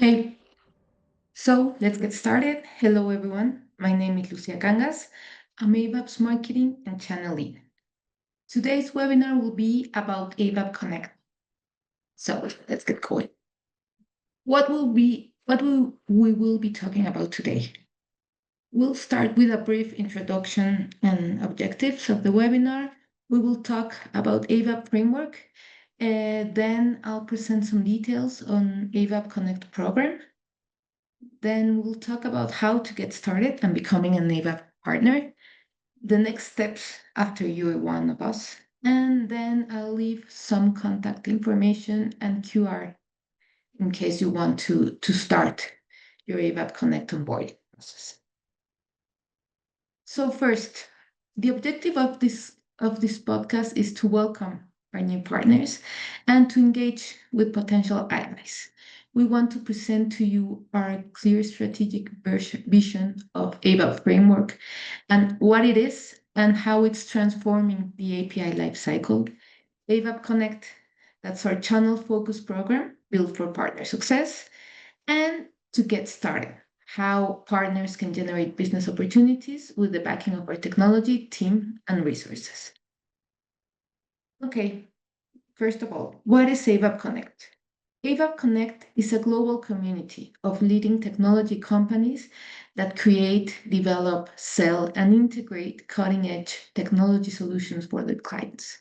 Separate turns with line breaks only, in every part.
Okay, so let's get started. Hello, everyone. My name is Lucia Cangas. I'm AVAP's marketing and channel lead. Today's webinar will be about AVAP Connect. So let's get going. We will be talking about today? We'll start with a brief introduction and objectives of the webinar. We will talk about AVAP Framework. Then I'll present some details on AVAP Connect program. Then we'll talk about how to get started and becoming an AVAP partner, the next steps after you are one of us, and then I'll leave some contact information and QR in case you want to start your AVAP Connect onboarding process. So first, the objective of this podcast is to welcome our new partners and to engage with potential allies. We want to present to you our clear strategic vision of AVAP Framework and what it is and how it's transforming the API lifecycle. AVAP Connect, that's our channel-focused program built for partner success. And to get started, how partners can generate business opportunities with the backing of our technology, team, and resources. Okay, first of all, what is AVAP Connect? AVAP Connect is a global community of leading technology companies that create, develop, sell, and integrate cutting-edge technology solutions for their clients.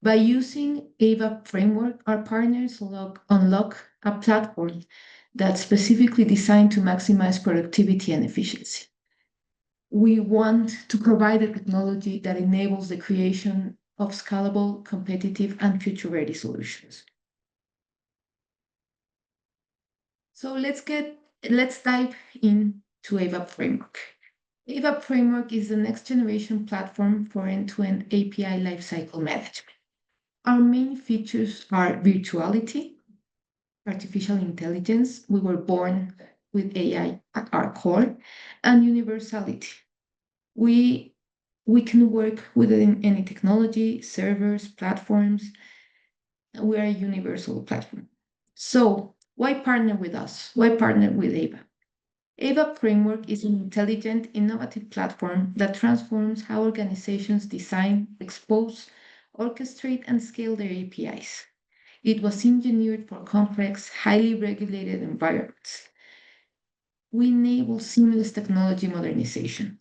By using AVAP Framework, our partners unlock a platform that's specifically designed to maximize productivity and efficiency. We want to provide a technology that enables the creation of scalable, competitive, and future-ready solutions. So let's dive into AVAP Framework. AVAP Framework is the next generation platform for end-to-end API lifecycle management. Our main features are virtuality, artificial intelligence. We were born with AI at our core, and universality. We can work within any technology, servers, platforms. We are a universal platform. So why partner with us? Why partner with AVAP? AVAP Framework is an intelligent, innovative platform that transforms how organizations design, expose, orchestrate, and scale their APIs. It was engineered for complex, highly regulated environments. We enable seamless technology modernization.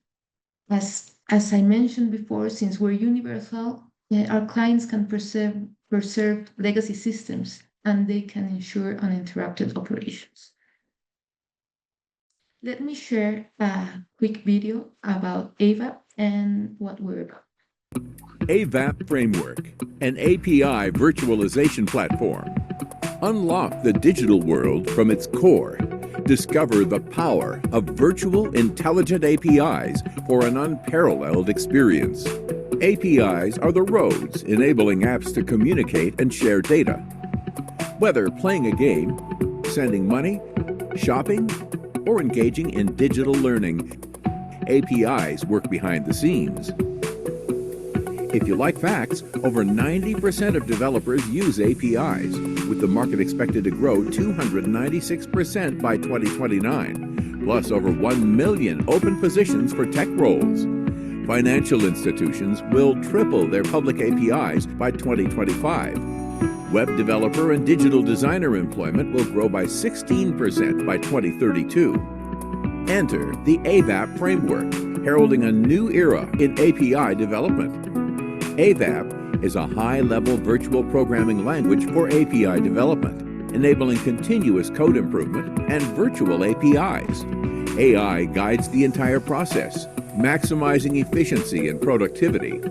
As I mentioned before, since we're universal, our clients can preserve legacy systems and they can ensure uninterrupted operations. Let me share a quick video about AVAP and what we're about.
AVAP Framework, an API virtualization platform. Unlock the digital world from its core. Discover the power of virtual intelligent APIs for an unparalleled experience. APIs are the roads enabling apps to communicate and share data. Whether playing a game, sending money, shopping, or engaging in digital learning, APIs work behind the scenes. If you like facts, over 90% of developers use APIs, with the market expected to grow 296% by 2029, plus over 1 million open positions for tech roles. Financial institutions will triple their public APIs by 2025. Web developer and digital designer employment will grow by 16% by 2032. Enter the AVAP Framework, heralding a new era in API development. AVAP is a high-level virtual programming language for API development, enabling continuous code improvement and virtual APIs. AI guides the entire process, maximizing efficiency and productivity.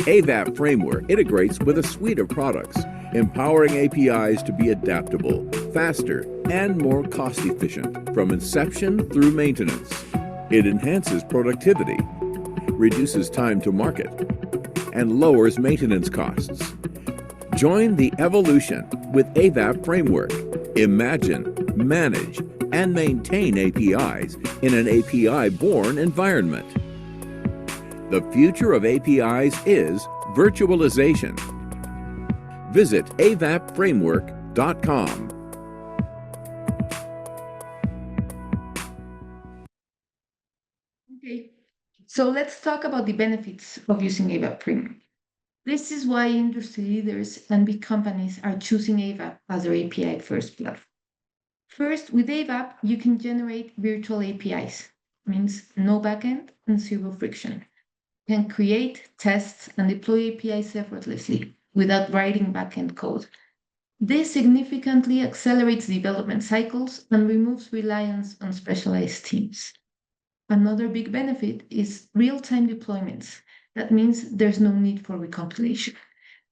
AVAP Framework integrates with a suite of products, empowering APIs to be adaptable, faster, and more cost-efficient from inception through maintenance. It enhances productivity, reduces time to market, and lowers maintenance costs. Join the evolution with AVAP Framework. Imagine, manage, and maintain APIs in an API-born environment. The future of APIs is virtualization. Visit avapframework.com.
So let's talk about the benefits of using AVAP Framework. This is why industry leaders and big companies are choosing AVAP as their API first platform. First, with AVAP, you can generate virtual APIs, means no backend and zero friction. You can create, test, and deploy APIs effortlessly without writing backend code. This significantly accelerates development cycles and removes reliance on specialized teams. Another big benefit is real-time deployments. That means there's no need for recompilation.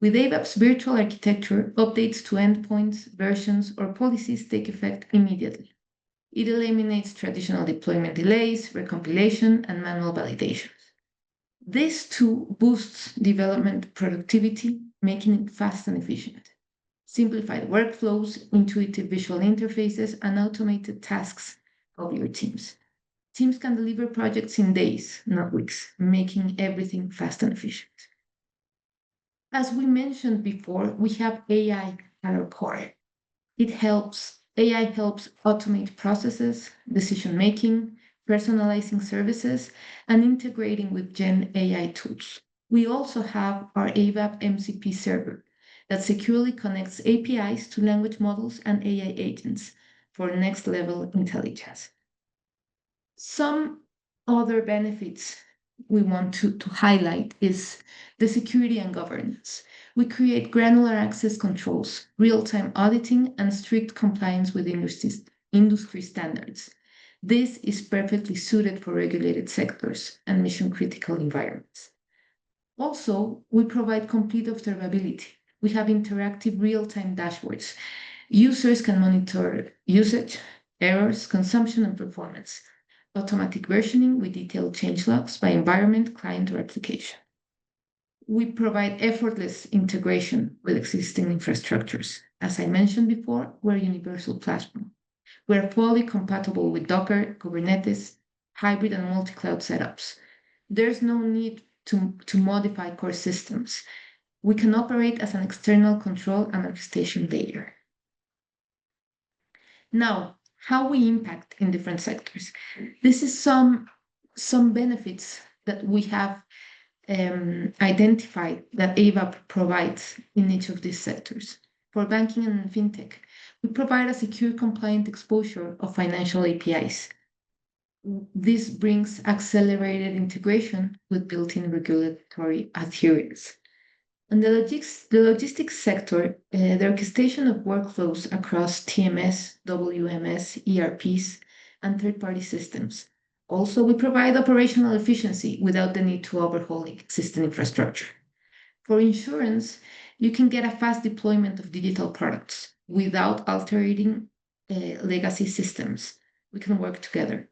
With AVAP's virtual architecture, updates to endpoints, versions, or policies take effect immediately. It eliminates traditional deployment delays, recompilation, and manual validations. This too boosts development productivity, making it fast and efficient. Simplified workflows, intuitive visual interfaces, and automated tasks of your teams. Teams can deliver projects in days, not weeks, making everything fast and efficient. As we mentioned before, we have AI at our core. AI helps automate processes, decision making, personalizing services, and integrating with Gen AI tools. We also have our AVAP MCP server that securely connects APIs to language models and AI agents for next level intelligence. Some other benefits we want to highlight is the security and governance. We create granular access controls, real-time auditing, and strict compliance with industry standards. This is perfectly suited for regulated sectors and mission-critical environments. Also, we provide complete observability. We have interactive real-time dashboards. Users can monitor usage, errors, consumption, and performance. Automatic versioning with detailed changelogs by environment, client, or application. We provide effortless integration with existing infrastructures. As I mentioned before, we're a universal platform. We're fully compatible with Docker, Kubernetes, hybrid and multi-cloud setups. There's no need to modify core systems. We can operate as an external control and orchestration layer. Now, how we impact in different sectors. This is some benefits that we have identified that AVAP provides in each of these sectors. For banking and fintech, we provide a secure, compliant exposure of financial APIs. This brings accelerated integration with built-in regulatory adherence. In the logistics sector, the orchestration of workflows across TMS, WMS, ERPs, and third-party systems. Also, we provide operational efficiency without the need to overhaul existing infrastructure. For insurance, you can get a fast deployment of digital products without altering legacy systems. We can work together.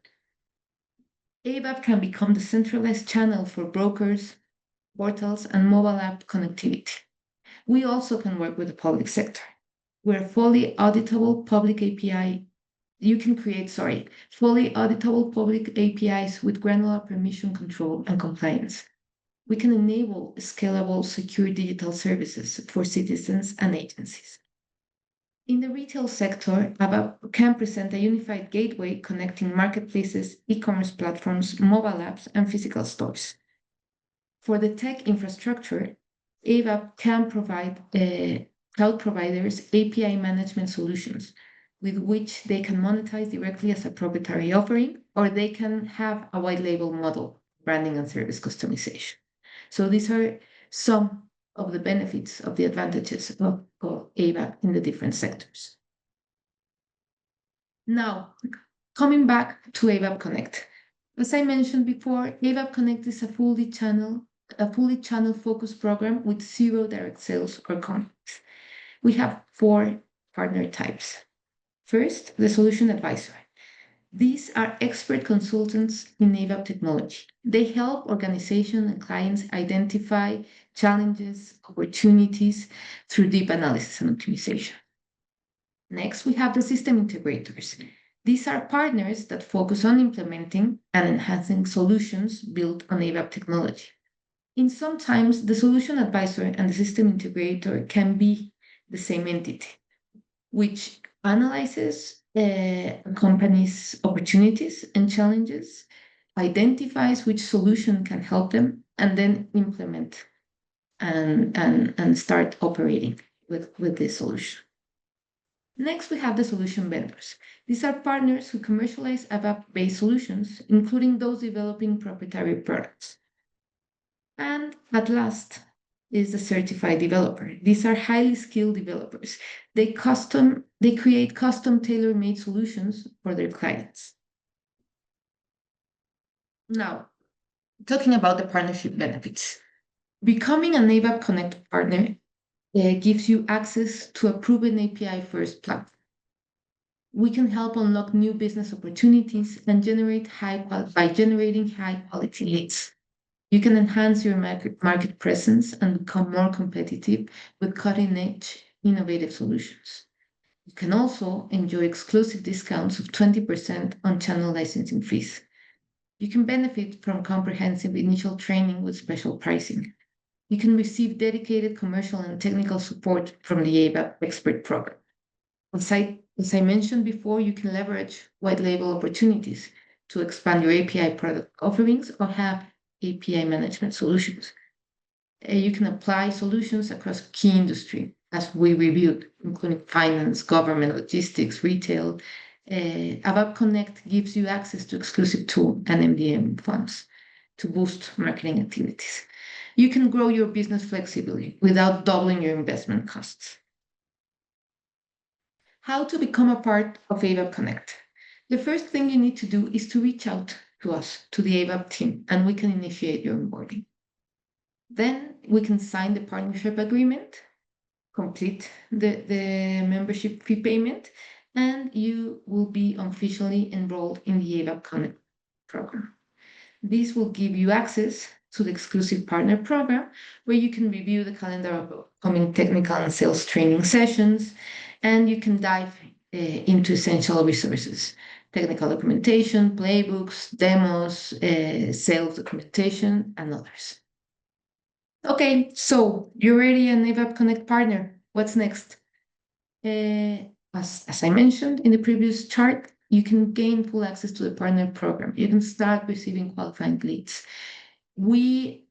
AVAP can become the centralized channel for brokers, portals, and mobile app connectivity. We also can work with the public sector. We're fully auditable public API. You can create, fully auditable public APIs with granular permission control and compliance. We can enable scalable, secure digital services for citizens and agencies. In the retail sector, AVAP can present a unified gateway connecting marketplaces, e-commerce platforms, mobile apps, and physical stores. For the tech infrastructure, AVAP can provide cloud providers API management solutions with which they can monetize directly as a proprietary offering, or they can have a white label model, branding and service customization. So these are some of the benefits of the advantages of AVAP in the different sectors. Now, coming back to AVAP Connect. As I mentioned before, AVAP Connect is a fully channel focused program with zero direct sales or contracts. We have 4 partner types. First, the solution advisor. These are expert consultants in AVAP technology. They help organizations and clients identify challenges, opportunities through deep analysis and optimization. Next, we have the system integrators. These are partners that focus on implementing and enhancing solutions built on AVAP technology. In sometimes, the solution advisor and the system integrator can be the same entity, which analyzes a company's opportunities and challenges, identifies which solution can help them, and then implement and start operating with this solution. Next, we have the solution vendors. These are partners who commercialize AVAP-based solutions, including those developing proprietary products. And at last is the certified developer. These are highly skilled developers. They create custom tailor-made solutions for their clients. Now, talking about the partnership benefits. Becoming an AVAP Connect partner gives you access to a proven API-first platform. We can help unlock new business opportunities and by generating high-quality leads. You can enhance your market presence and become more competitive with cutting-edge, innovative solutions. You can also enjoy exclusive discounts of 20% on channel licensing fees. You can benefit from comprehensive initial training with special pricing. You can receive dedicated commercial and technical support from the AVAP Expert Program. As I mentioned before, you can leverage white label opportunities to expand your API product offerings or have API management solutions. You can apply solutions across key industry, as we reviewed, including finance, government, logistics, retail. AVAP Connect gives you access to exclusive tool and MDM funds to boost marketing activities. You can grow your business flexibly without doubling your investment costs. How to become a part of AVAP Connect? The first thing you need to do is to reach out to us, to the AVAP team, and we can initiate your onboarding. Then we can sign the partnership agreement, complete the membership fee payment, and you will be officially enrolled in the AVAP Connect program. This will give you access to the exclusive partner program, where you can review the calendar of upcoming technical and sales training sessions, and you can dive into essential resources, technical documentation, playbooks, demos, sales documentation, and others. Okay, so you're already an AVAP Connect partner. What's next? As I mentioned in the previous chart, you can gain full access to the partner program. You can start receiving qualifying leads. We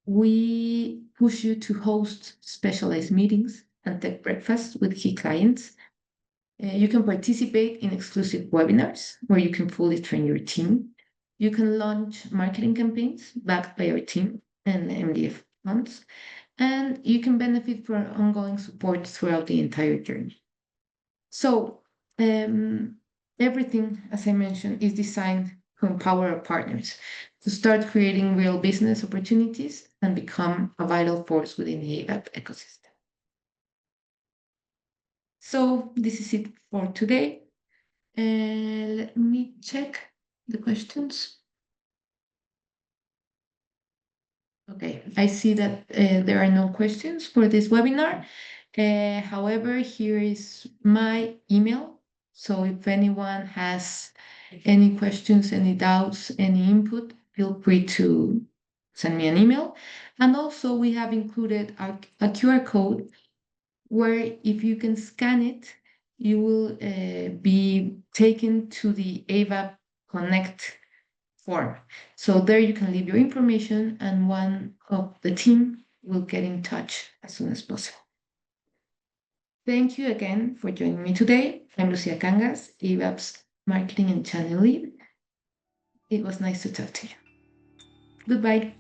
push you to host specialized meetings and tech breakfasts with key clients. You can participate in exclusive webinars where you can fully train your team. You can launch marketing campaigns backed by our team and MDF funds, and you can benefit from ongoing support throughout the entire journey. So everything, as I mentioned, is designed to empower our partners to start creating real business opportunities and become a vital force within the AVAP ecosystem. So this is it for today. Let me check the questions. Okay, I see that there are no questions for this webinar. However, here is my email. So if anyone has any questions, any doubts, any input, feel free to send me an email. And also we have included a QR code where if you can scan it, you will be taken to the AVAP Connect form. So there you can leave your information and one of the team will get in touch as soon as possible. Thank you again for joining me today. I'm Lucia Cangas, AVAP's Marketing and Channel Lead. It was nice to talk to you. Goodbye.